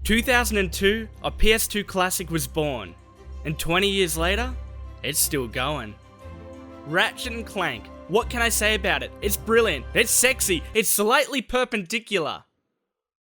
2002, a PS2 classic was born, and 20 years later, it's still going. Ratchet Clank, what can I say about it? It's brilliant, it's sexy, it's slightly perpendicular.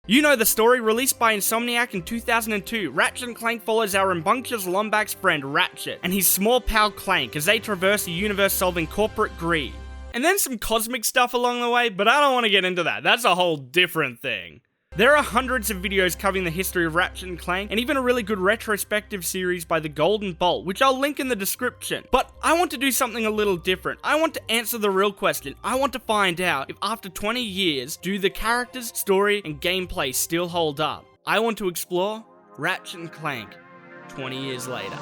You know the story, released by Insomniac in 2002, Ratchet Clank follows our rambunctious Lombax friend Ratchet and his small pal Clank as they traverse the universe solving corporate greed. And then some cosmic stuff along the way, but I don't want to get into that, that's a whole different thing. There are hundreds of videos covering the history of Ratchet & Clank, and even a really good retrospective series by the Golden Bolt, which I'll link in the description. But I want to do something a little different. I want to answer the real question. I want to find out if after 20 years, do the characters, story, and gameplay still hold up? I want to explore Ratchet & Clank 20 years later.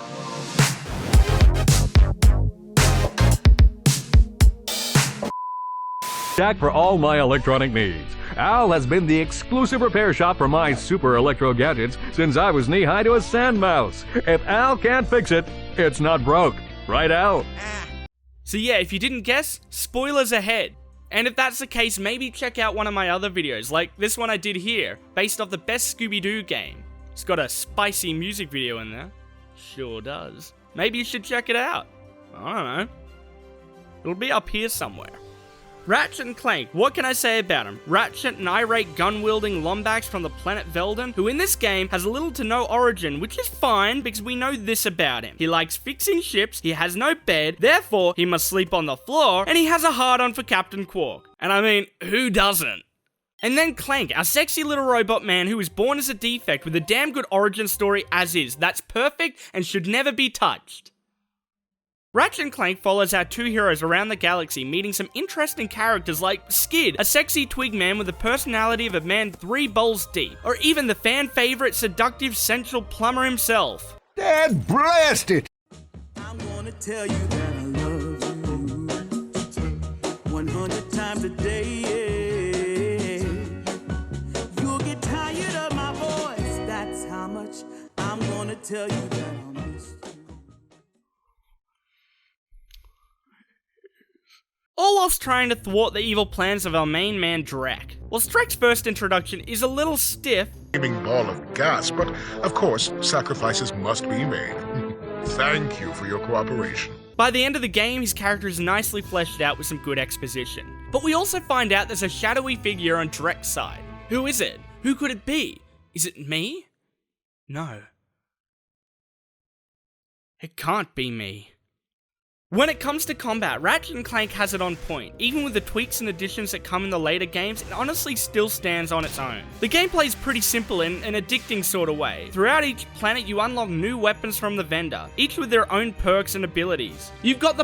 Jack for all my electronic needs. Al has been the exclusive repair shop for my super electro gadgets since I was knee-high to a sand mouse. If Al can't fix it, it's not broke. Right, Al? So yeah, if you didn't guess, spoilers ahead. And if that's the case, maybe check out one of my other videos, like this one I did here, based off the best Scooby-Doo game. It's got a spicy music video in there. Sure does. Maybe you should check it out. I don't know. It'll be up here somewhere. Ratchet & Clank, what can I say about him? Ratchet, an irate gun-wielding Lombax from the planet Veldin, who in this game has little to no origin, which is fine because we know this about him. He likes fixing ships, he has no bed, therefore he must sleep on the floor, and he has a hard-on for Captain Qwark. And I mean, who doesn't? And then Clank, our sexy little robot man who was born as a defect with a damn good origin story as is, that's perfect and should never be touched. Ratchet & Clank follows our two heroes around the galaxy, meeting some interesting characters like Skid, a sexy twig man with the personality of a man 3 bowls deep, or even the fan favorite seductive central plumber himself. Dad blast it! I'm gonna tell you that I love you 100 times a day. You'll get tired of my voice, that's how much I'm gonna tell you that I miss you. All whilst trying to thwart the evil plans of our main man Drac. Whilst Drak's first introduction is a little stiff, Flaming ball of gas, but of course, sacrifices must be made. Thank you for your cooperation. by the end of the game his character is nicely fleshed out with some good exposition. But we also find out there's a shadowy figure on Drak's side. Who is it? Who could it be? Is it me? No. It can't be me. When it comes to combat, Ratchet & Clank has it on point. Even with the tweaks and additions that come in the later games, it honestly still stands on its own. The gameplay is pretty simple in an addicting sort of way. Throughout each planet, you unlock new weapons from the vendor, each with their own perks and abilities. You've got the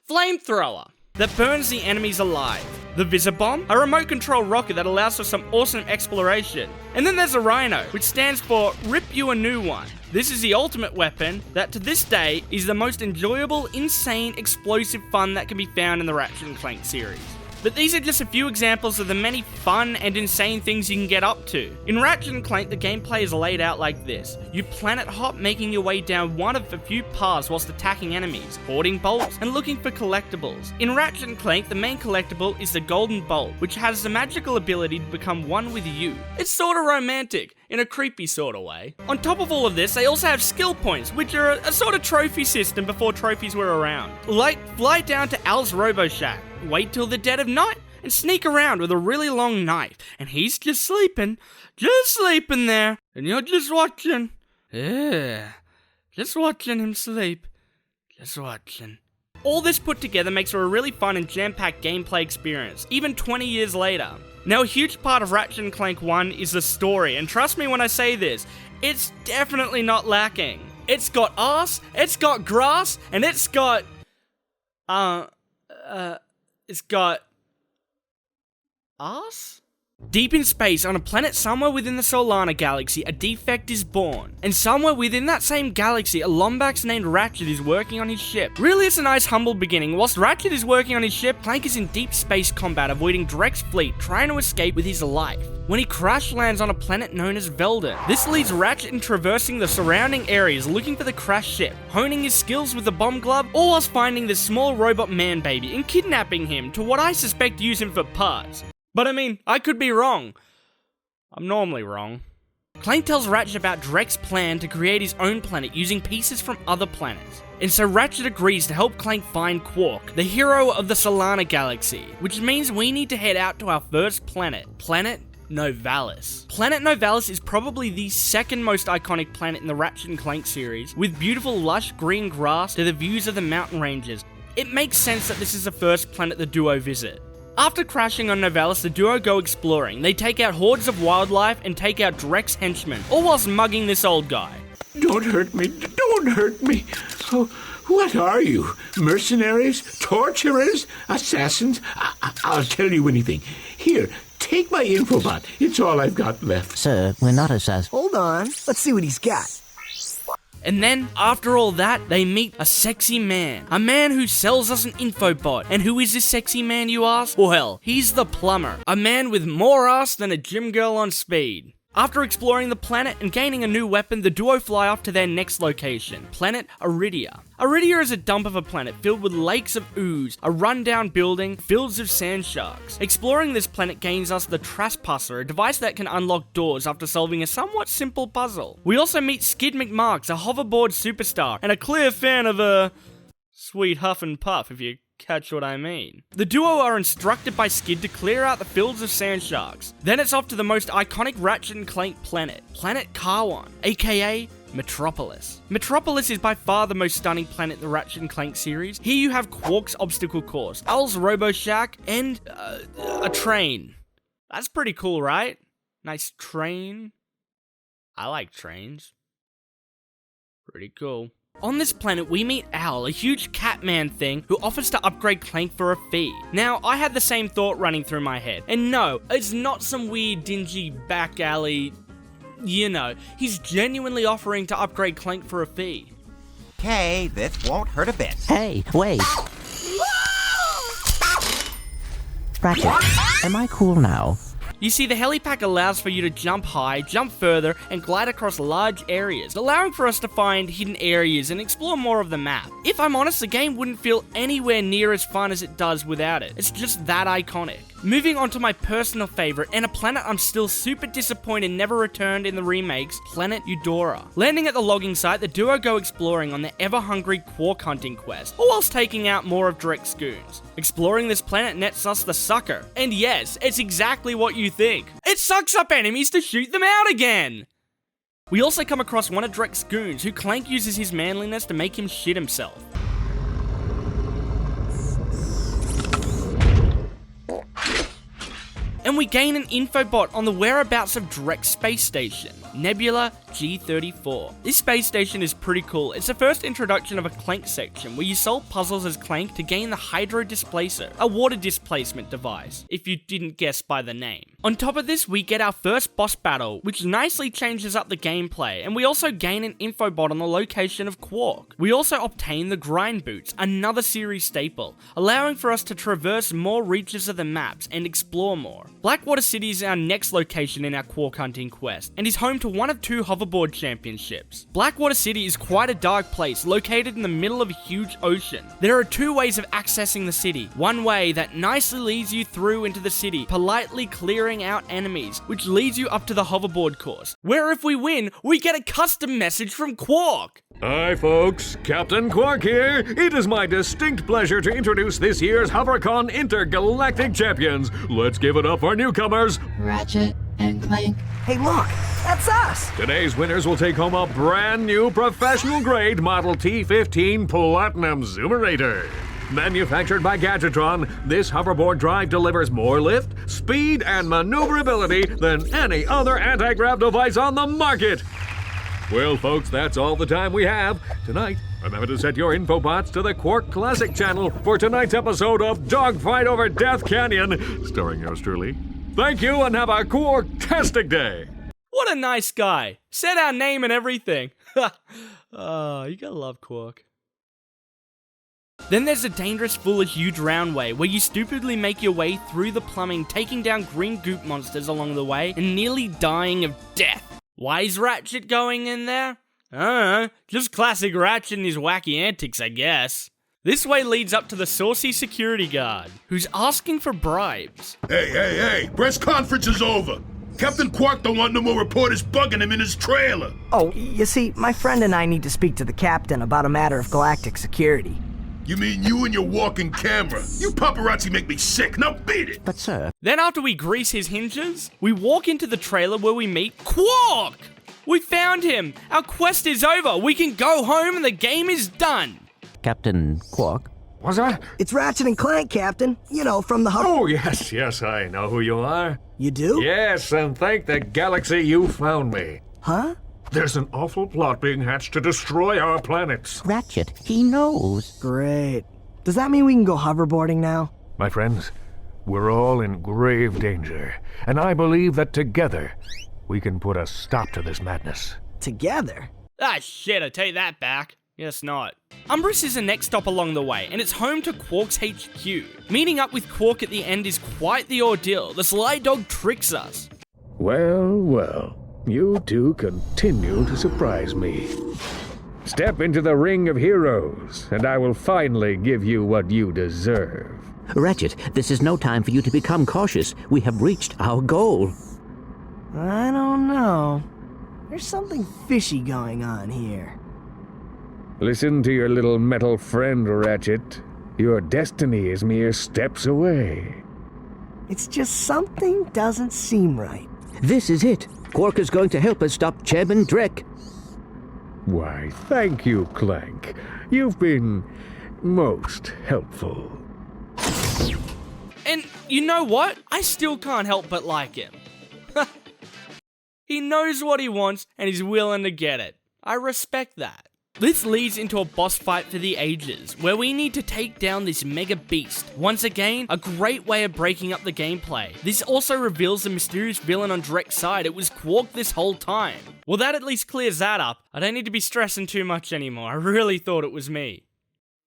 flamethrower that burns the enemies alive. The Visibomb, a remote control rocket that allows for some awesome exploration. And then there's the Rhino, which stands for Rip You a New One. This is the ultimate weapon that to this day is the most enjoyable, insane, explosive fun that can be found in the Ratchet & Clank series. But these are just a few examples of the many fun and insane things you can get up to. In Ratchet & Clank, the gameplay is laid out like this. You planet hop, making your way down one of a few paths whilst attacking enemies, hoarding bolts, and looking for collectibles. In Ratchet & Clank, the main collectible is the Golden Bolt, which has the magical ability to become one with you. It's sorta romantic, in a creepy sort of way. On top of all of this, they also have skill points, which are a sort of trophy system before trophies were around. Like, fly down to Al's Robo Shack, wait till the dead of night, and sneak around with a really long knife, and he's just sleeping there, and you're just watching. Yeah, just watching him sleep, just watching. All this put together makes for a really fun and jam-packed gameplay experience, even 20 years later. Now, a huge part of Ratchet & Clank 1 is the story, and trust me when I say this, it's definitely not lacking. It's got ass, it's got grass, and it's got... It's got... ass? Deep in space, on a planet somewhere within the Solana galaxy, a defect is born. And somewhere within that same galaxy, a Lombax named Ratchet is working on his ship. Really, it's a nice humble beginning. Whilst Ratchet is working on his ship, Clank is in deep space combat, avoiding Drak's fleet, trying to escape with his life. When he crash lands on a planet known as Veldin. This leads Ratchet in traversing the surrounding areas looking for the crashed ship, honing his skills with the bomb glove, all whilst finding this small robot man baby and kidnapping him to what I suspect use him for parts. But I mean, I could be wrong. I'm normally wrong. Clank tells Ratchet about Drek's plan to create his own planet using pieces from other planets. And so Ratchet agrees to help Clank find Qwark, the hero of the Solana galaxy, which means we need to head out to our first planet, Planet Novalis. Planet Novalis is probably the second most iconic planet in the Ratchet & Clank series, with beautiful lush green grass to the views of the mountain ranges. It makes sense that this is the first planet the duo visit. After crashing on Novalis, the duo go exploring. They take out hordes of wildlife and take out Drek's henchmen, all whilst mugging this old guy. Don't hurt me, don't hurt me. Oh, what are you? Mercenaries? Torturers? Assassins? I'll tell you anything. Here, take my infobot. It's all I've got left. Sir, we're not assassins. Hold on, let's see what he's got. And then, after all that, they meet a sexy man. A man who sells us an infobot. And who is this sexy man, you ask? Well, he's the plumber. A man with more ass than a gym girl on speed. After exploring the planet and gaining a new weapon, the duo fly off to their next location, Planet Iridia. Iridia is a dump of a planet filled with lakes of ooze, a rundown building, fields of sand sharks. Exploring this planet gains us the Trespasser, a device that can unlock doors after solving a somewhat simple puzzle. We also meet Skid McMarks, a hoverboard superstar, and a clear fan of sweet huff and puff, if you catch what I mean. The duo are instructed by Skid to clear out the fields of sand sharks. Then it's off to the most iconic Ratchet & Clank planet, Planet Karwan, aka Metropolis. Metropolis is by far the most stunning planet in the Ratchet & Clank series. Here you have Qwark's obstacle course, Al's Robo Shack, and a train. That's pretty cool, right? Nice train. I like trains. Pretty cool. On this planet, we meet Al, a huge Catman thing who offers to upgrade Clank for a fee. Now, I had the same thought running through my head. And no, it's not some weird, dingy, back alley. You know, he's genuinely offering to upgrade Clank for a fee. Okay, this won't hurt a bit. Hey, wait. Ratchet, am I cool now? You see, the helipack allows for you to jump high, jump further, and glide across large areas, allowing for us to find hidden areas and explore more of the map. If I'm honest, the game wouldn't feel anywhere near as fun as it does without it. It's just that iconic. Moving on to my personal favorite, and a planet I'm still super disappointed never returned in the remakes, Planet Eudora. Landing at the logging site, the duo go exploring on their ever-hungry Qwark hunting quest, all whilst taking out more of Drek's goons. Exploring this planet nets us the Sucker. And yes, it's exactly what you think. It sucks up enemies to shoot them out again! We also come across one of Drek's goons, who Clank uses his manliness to make him shit himself. And we gain an infobot on the whereabouts of Drek's space station, Nebula G34. This space station is pretty cool. It's the first introduction of a Clank section where you solve puzzles as Clank to gain the Hydro Displacer, a water displacement device, if you didn't guess by the name. On top of this, we get our first boss battle, which nicely changes up the gameplay, and we also gain an infobot on the location of Qwark. We also obtain the Grind Boots, another series staple, allowing for us to traverse more reaches of the maps and explore more. Blackwater City is our next location in our Qwark hunting quest, and is home to one of two hoverboard championships. Blackwater City is quite a dark place, located in the middle of a huge ocean. There are two ways of accessing the city. One way that nicely leads you through into the city, politely clearing out enemies, which leads you up to the hoverboard course, where if we win, we get a custom message from Qwark. Hi folks, Captain Qwark here. It is my distinct pleasure to introduce this year's HoverCon Intergalactic Champions. Let's give it up for newcomers, Ratchet and Clank. Hey look, that's us! Today's winners will take home a brand new professional-grade Model T15 Platinum Zoomerator. Manufactured by Gadgetron, this hoverboard drive delivers more lift, speed, and maneuverability than any other anti-grav device on the market. Well, folks, that's all the time we have. Tonight, remember to set your infobots to the Qwark Classic channel for tonight's episode of Dogfight Over Death Canyon, starring yours truly. Thank you and have a Qwark-tastic day. What a nice guy. Said our name and everything. Oh, you gotta love Qwark. Then there's a dangerous, foolish, huge round way where you stupidly make your way through the plumbing, taking down green goop monsters along the way and nearly dying of death. Why is Ratchet going in there? I don't know, just classic Ratchet and his wacky antics, I guess. This way leads up to the saucy security guard, who's asking for bribes. Hey, press conference is over. Captain Qwark don't want no more reporters bugging him in his trailer. Oh, you see, my friend and I need to speak to the captain about a matter of galactic security. You mean you and your walking camera? You paparazzi make me sick. Now beat it. But sir, Then after we grease his hinges, we walk into the trailer where we meet Qwark! We found him! Our quest is over! We can go home and the game is done! Captain Qwark, Was that? It's Ratchet and Clank, Captain. You know, from the hub. Oh, yes, I know who you are. You do? Yes, and thank the galaxy you found me. Huh? There's an awful plot being hatched to destroy our planets. Ratchet, he knows. Great. Does that mean we can go hoverboarding now? My friends, we're all in grave danger, and I believe that together we can put a stop to this madness. Together? Ah shit, I take that back. Guess not. Umbris is the next stop along the way, and it's home to Qwark's HQ. Meeting up with Qwark at the end is quite the ordeal. The sly dog tricks us. Well, you two continue to surprise me. Step into the ring of heroes, and I will finally give you what you deserve. Ratchet, this is no time for you to become cautious. We have reached our goal. I don't know. There's something fishy going on here. Listen to your little metal friend, Ratchet. Your destiny is mere steps away. It's just something doesn't seem right. This is it. Qwark is going to help us stop Chairman Drek. Why, thank you, Clank. You've been most helpful. And you know what? I still can't help but like him. He knows what he wants and he's willing to get it. I respect that. This leads into a boss fight for the ages, where we need to take down this mega beast. Once again, a great way of breaking up the gameplay. This also reveals the mysterious villain on Drek's side. It was Qwark this whole time. Well, that at least clears that up. I don't need to be stressing too much anymore. I really thought it was me.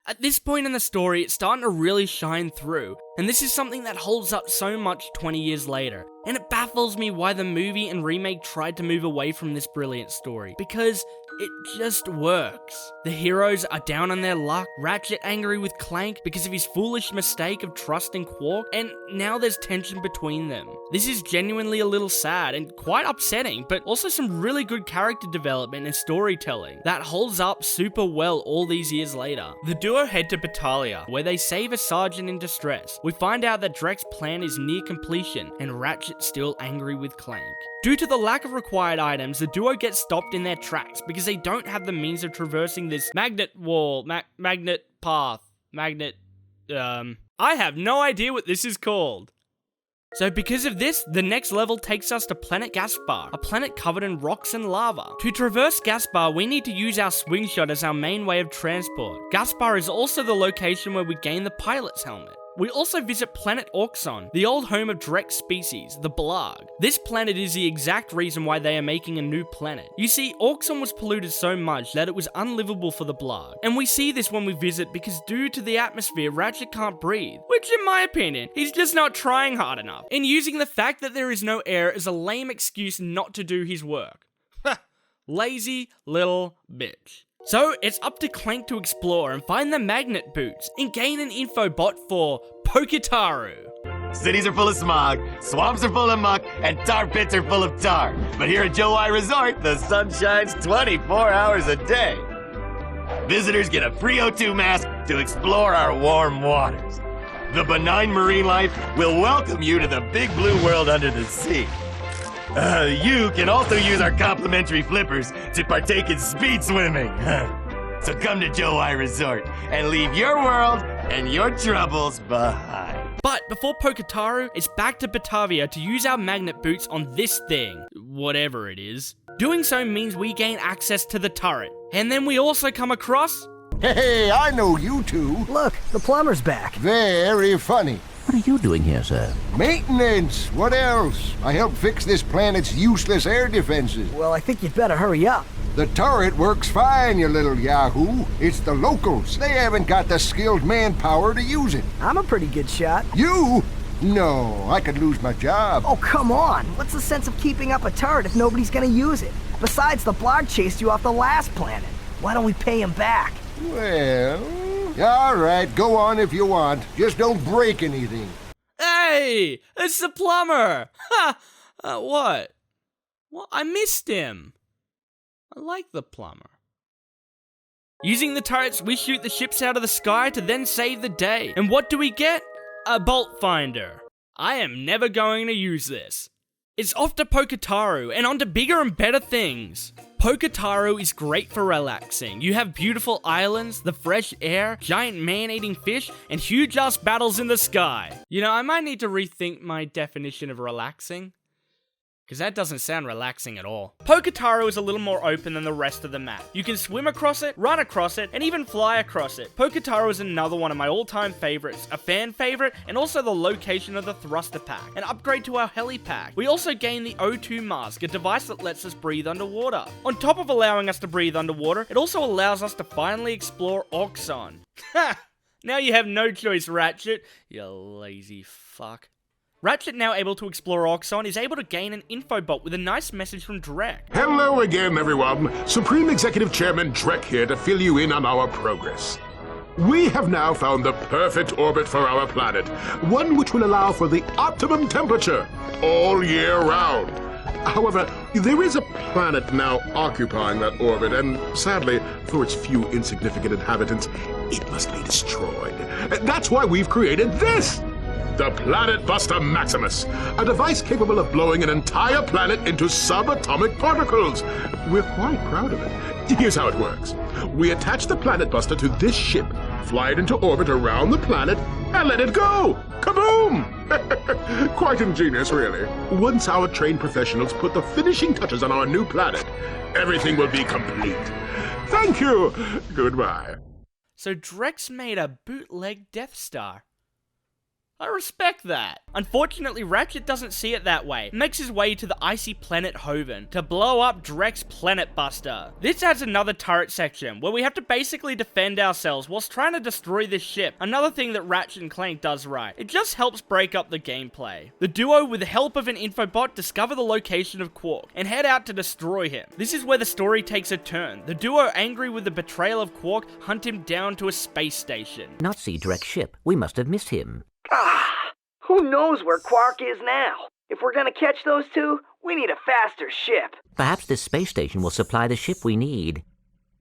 At this point in the story, it's starting to really shine through, and this is something that holds up so much 20 years later. And it baffles me why the movie and remake tried to move away from this brilliant story, because it just works. The heroes are down on their luck, Ratchet angry with Clank because of his foolish mistake of trusting Qwark, and now there's tension between them. This is genuinely a little sad and quite upsetting, but also some really good character development and storytelling that holds up super well all these years later. The duo head to Batalia, where they save a sergeant in distress. We find out that Drek's plan is near completion, and Ratchet's still angry with Clank. Due to the lack of required items, the duo gets stopped in their tracks because they don't have the means of traversing this magnet wall, magnet path, I have no idea what this is called. So because of this, the next level takes us to Planet Gaspar, a planet covered in rocks and lava. To traverse Gaspar, we need to use our swing shot as our main way of transport. Gaspar is also the location where we gain the pilot's helmet. We also visit Planet Auxon, the old home of Drek's species, the Blarg. This planet is the exact reason why they are making a new planet. You see, Auxon was polluted so much that it was unlivable for the Blarg. And we see this when we visit because due to the atmosphere, Ratchet can't breathe. Which in my opinion, he's just not trying hard enough. And using the fact that there is no air as a lame excuse not to do his work. Lazy little bitch. So, it's up to Clank to explore and find the magnet boots and gain an info bot for Pokitaru. Cities are full of smog, swamps are full of muck, and tar pits are full of tar. But here at Joe Resort, the sun shines 24 hours a day. Visitors get a free O2 mask to explore our warm waters. The benign marine life will welcome you to the big blue world under the sea. You can also use our complimentary flippers to partake in speed swimming. So come to Joe Resort and leave your world and your troubles behind. But before Pokitaru, it's back to Batavia to use our magnet boots on this thing, whatever it is. Doing so means we gain access to the turret. And then we also come across... Hey, I know you two. Look, the plumber's back. Very funny. What are you doing here, sir? Maintenance. What else? I helped fix this planet's useless air defenses. Well, I think you'd better hurry up. The turret works fine, you little yahoo. It's the locals. They haven't got the skilled manpower to use it. I'm a pretty good shot. You? No, I could lose my job. Oh, come on. What's the sense of keeping up a turret if nobody's gonna use it? Besides, the Blarg chased you off the last planet. Why don't we pay him back? Well, all right, go on if you want. Just don't break anything. Hey, it's the plumber! Ha! What? Well, I missed him. I like the plumber. Using the turrets, we shoot the ships out of the sky to then save the day. And what do we get? A bolt finder. I am never going to use this. It's off to Poketaru and on to bigger and better things. Poketaru is great for relaxing. You have beautiful islands, the fresh air, giant man-eating fish, and huge-ass battles in the sky. You know, I might need to rethink my definition of relaxing, because that doesn't sound relaxing at all. Poketaru is a little more open than the rest of the map. You can swim across it, run across it, and even fly across it. Poketaru is another one of my all-time favorites, a fan favorite, and also the location of the thruster pack, an upgrade to our heli pack. We also gain the O2 mask, a device that lets us breathe underwater. On top of allowing us to breathe underwater, it also allows us to finally explore Oxon. Ha! Now you have no choice, Ratchet, you lazy fuck. Ratchet, now able to explore Oxon, is able to gain an infobot with a nice message from Drek. Hello again, everyone. Supreme Executive Chairman Drek here to fill you in on our progress. We have now found the perfect orbit for our planet, one which will allow for the optimum temperature all year round. However, there is a planet now occupying that orbit, and sadly, for its few insignificant inhabitants, it must be destroyed. That's why we've created this! The Planet Buster Maximus, a device capable of blowing an entire planet into subatomic particles. We're quite proud of it. Here's how it works. We attach the Planet Buster to this ship, fly it into orbit around the planet, and let it go! Kaboom! Quite ingenious, really. Once our trained professionals put the finishing touches on our new planet, everything will be complete. Thank you! Goodbye. So Drek's made a bootleg Death Star. I respect that. Unfortunately, Ratchet doesn't see it that way. He makes his way to the icy planet Hoven to blow up Drek's Planet Buster. This adds another turret section, where we have to basically defend ourselves whilst trying to destroy this ship. Another thing that Ratchet & Clank does right. It just helps break up the gameplay. The duo, with the help of an infobot, discover the location of Qwark and head out to destroy him. This is where the story takes a turn. The duo, angry with the betrayal of Qwark, hunt him down to a space station. Not see Drek's ship. We must have missed him. Who knows where Qwark is now? If we're gonna catch those two, we need a faster ship. Perhaps this space station will supply the ship we need.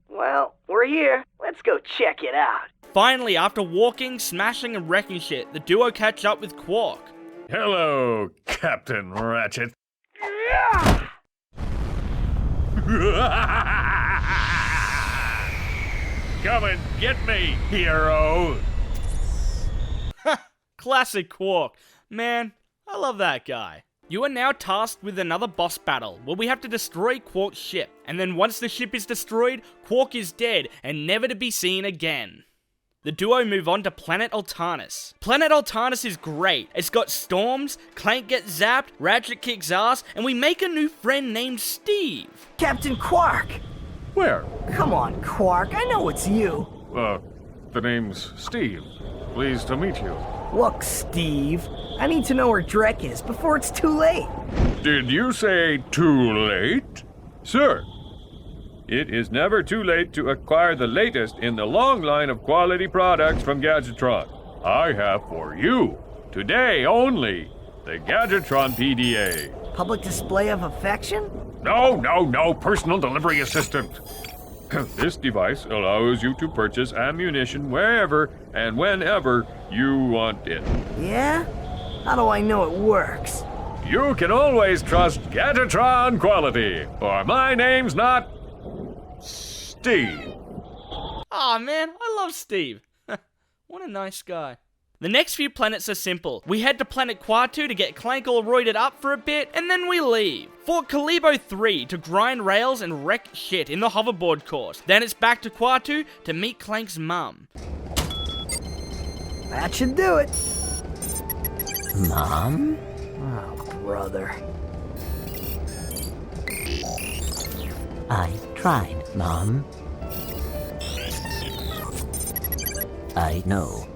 Well, we're here. Let's go check it out. Finally, after walking, smashing, and wrecking shit, the duo catch up with Qwark. Hello, Captain Ratchet. Yeah! Come and get me, hero! Classic Qwark. Man, I love that guy. You are now tasked with another boss battle, where we have to destroy Qwark's ship. And then once the ship is destroyed, Qwark is dead and never to be seen again. The duo move on to Planet Altanus. Planet Altanus is great. It's got storms, Clank gets zapped, Ratchet kicks ass, and we make a new friend named Steve. Captain Qwark! Where? Come on, Qwark, I know it's you. The name's Steve. Pleased to meet you. Look, Steve, I need to know where Drek is before it's too late. Did you say too late? Sir, it is never too late to acquire the latest in the long line of quality products from Gadgetron. I have for you, today only, the Gadgetron PDA. Public display of affection? No, personal delivery assistant. This device allows you to purchase ammunition wherever and whenever you want it. Yeah? How do I know it works? You can always trust Gadgetron quality, or my name's not Steve. Aw, man, I love Steve. What a nice guy. The next few planets are simple. We head to Planet Qwark to get Clank all roided up for a bit, and then we leave. Fort Kalibo 3 to grind rails and wreck shit in the hoverboard course. Then it's back to Qwark to meet Clank's mum. That should do it. Mom? Oh, brother. I tried, Mom. I know.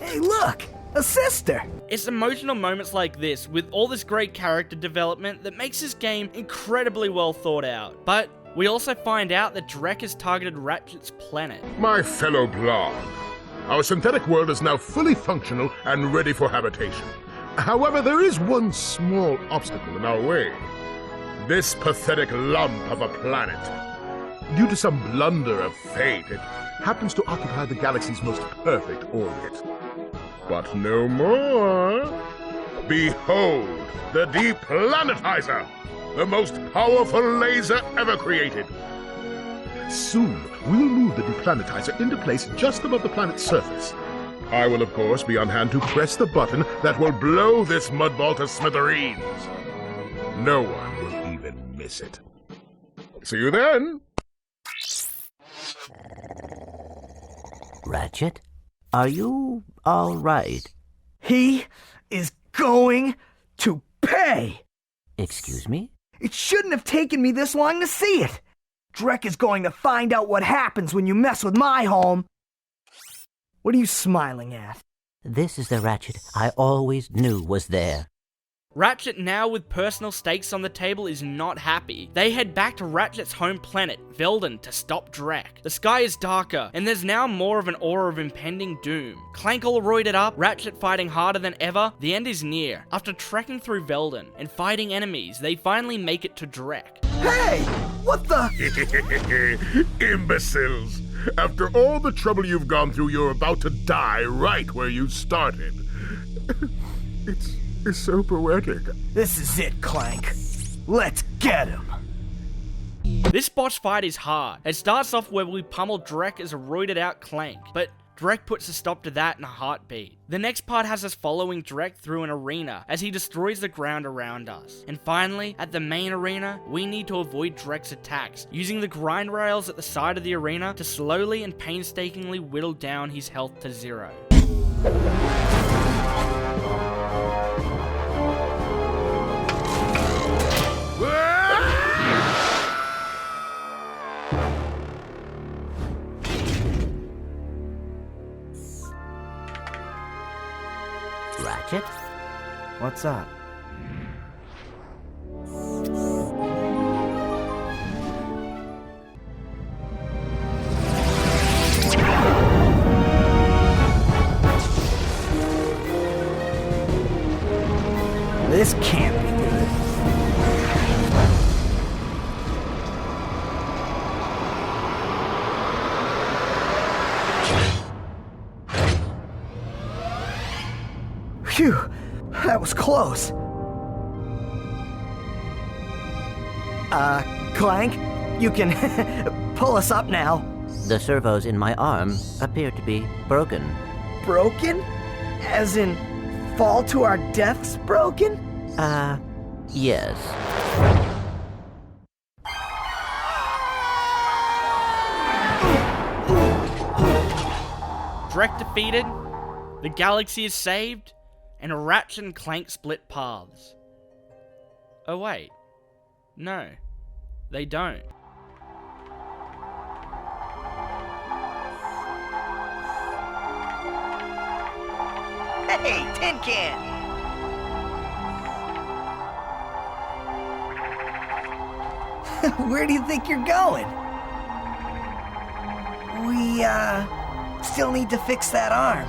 Hey, look! A sister! It's emotional moments like this, with all this great character development, that makes this game incredibly well thought out. But we also find out that Drek has targeted Ratchet's planet. My fellow Blarg, Our synthetic world is now fully functional and ready for habitation. However, there is one small obstacle in our way. This pathetic lump of a planet. Due to some blunder of fate, it happens to occupy the galaxy's most perfect orbit. But no more. Behold, the Deplanetizer, the most powerful laser ever created. Soon, we'll move the Deplanetizer into place just above the planet's surface. I will, of course, be on hand to press the button that will blow this mudball to smithereens. No one will even miss it. See you then! Ratchet, are you all right? He is going to pay! Excuse me? It shouldn't have taken me this long to see it! Drek is going to find out what happens when you mess with my home! What are you smiling at? This is the Ratchet I always knew was there. Ratchet, now with personal stakes on the table, is not happy. They head back to Ratchet's home planet, Veldin, to stop Drek. The sky is darker, and there's now more of an aura of impending doom. Clank all roided up, Ratchet fighting harder than ever, the end is near. After trekking through Veldin and fighting enemies, they finally make it to Drek. Hey! What the? Imbeciles! After all the trouble you've gone through, you're about to die right where you started. It's so poetic. This is it, Clank. Let's get him. This boss fight is hard. It starts off where we pummel Drek as a roided out Clank, but Drek puts a stop to that in a heartbeat. The next part has us following Drek through an arena as he destroys the ground around us. And finally, at the main arena, we need to avoid Drek's attacks, using the grind rails at the side of the arena to slowly and painstakingly whittle down his health to 0. Ratchet? What's up? This can't be good. Phew, that was close. Clank, you can pull us up now. The servos in my arm appear to be broken. Broken? As in, fall to our deaths broken? Yes. Drek defeated, the galaxy is saved, and Ratchet and Clank split paths. Oh wait. No. They don't. Hey, Tin Can! Where do you think you're going? We, still need to fix that arm.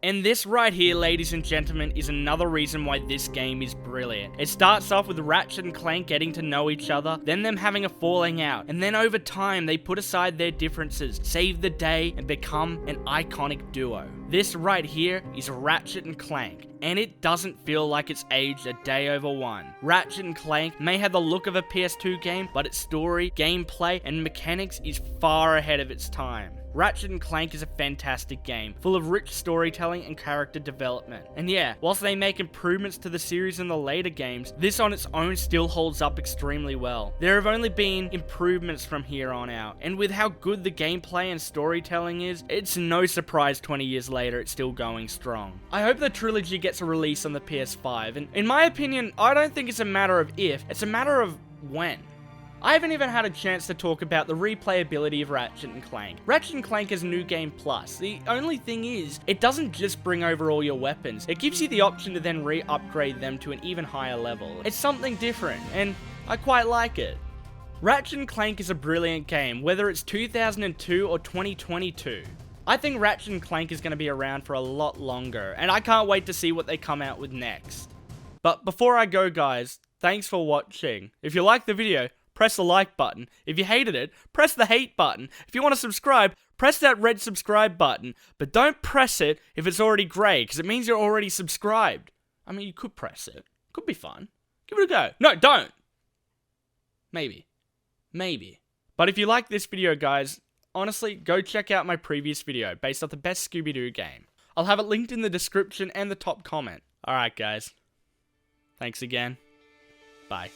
And this right here, ladies and gentlemen, is another reason why this game is brilliant. It starts off with Ratchet and Clank getting to know each other, then them having a falling out, and then over time they put aside their differences, save the day, and become an iconic duo. This right here is Ratchet and Clank, and it doesn't feel like it's aged a day over one. Ratchet and Clank may have the look of a PS2 game, but its story, gameplay, and mechanics is far ahead of its time. Ratchet and Clank is a fantastic game, full of rich storytelling and character development. And yeah, whilst they make improvements to the series in the later games, this on its own still holds up extremely well. There have only been improvements from here on out, and with how good the gameplay and storytelling is, it's no surprise 20 years later it's still going strong. I hope the trilogy gets a release on the PS5, and in my opinion, I don't think it's a matter of if, it's a matter of when. I haven't even had a chance to talk about the replayability of Ratchet & Clank. Ratchet & Clank is New Game Plus. The only thing is, it doesn't just bring over all your weapons. It gives you the option to then re-upgrade them to an even higher level. It's something different, and I quite like it. Ratchet & Clank is a brilliant game, whether it's 2002 or 2022. I think Ratchet & Clank is going to be around for a lot longer, and I can't wait to see what they come out with next. But before I go, guys, thanks for watching. If you liked the video, press the like button. If you hated it, press the hate button. If you want to subscribe, press that red subscribe button. But don't press it if it's already grey, because it means you're already subscribed. I mean, you could press it. Could be fun. Give it a go. No, don't! Maybe. Maybe. But if you like this video, guys, honestly, go check out my previous video based off the best Scooby-Doo game. I'll have it linked in the description and the top comment. Alright, guys. Thanks again. Bye.